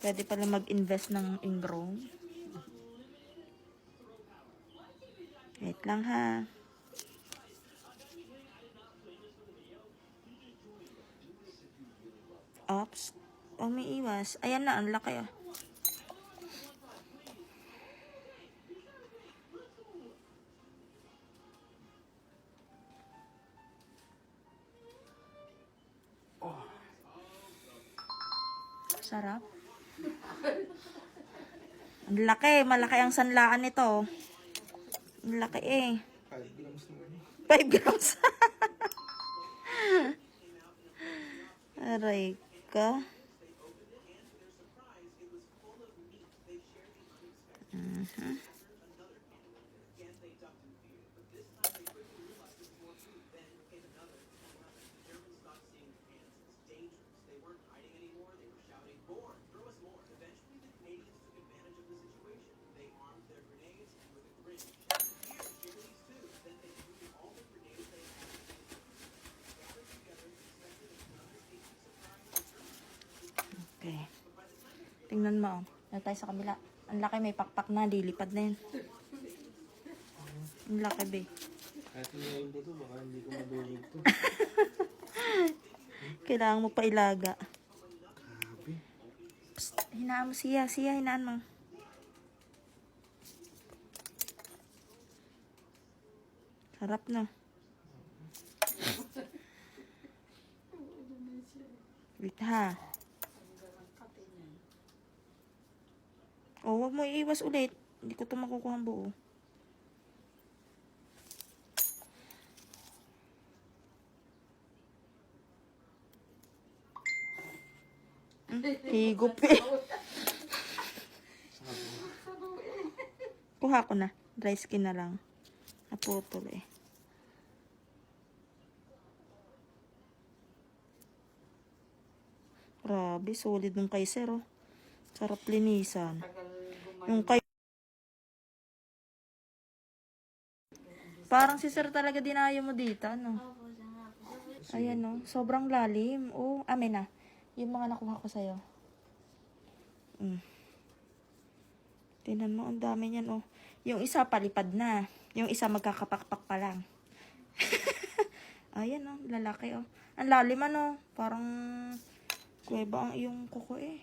Pwede pala mag-invest ng ingrown. Wait lang ha. Ops. Umiiwas. Ayan na, ang laki ah. Sarap. Ang laki. Malaki ang sanlaan nito. Ang laki eh. 5 grams naman. 5 grams. Aray ka. Okay. Tingnan mo. Dito tayo sa kabila. Ang laki, may pakpak na. Lilipad na yun. Ang laki, be. Kahit ngayon dito, baka hindi ko madulog to. Kailangan mo pa ilaga. Grabe. Psst, hinaan mo siya. Siya, hinaan mo. Sarap na. Wait ha. Oh, wag mo iiwas ulit. Hindi ko ito makukuha ang buo. Higop eh. Kuha ko na. Dry skin na lang. Naputol eh. Grabe, solid ng kaiser oh. Sarap linisan. Yung kay parang si sir talaga dinayo mo dito, ano? Ayan no, sobrang lalim. Oh, amin na. Yung mga nakuha ko sa'yo. Tingnan mo, ang dami niyan oh. Yung isa palipad na. Yung isa magkakapakpak pa lang. Ayan oh, lalaki oh. Ang lalim ano, parang kuweba ang iyong kuko eh.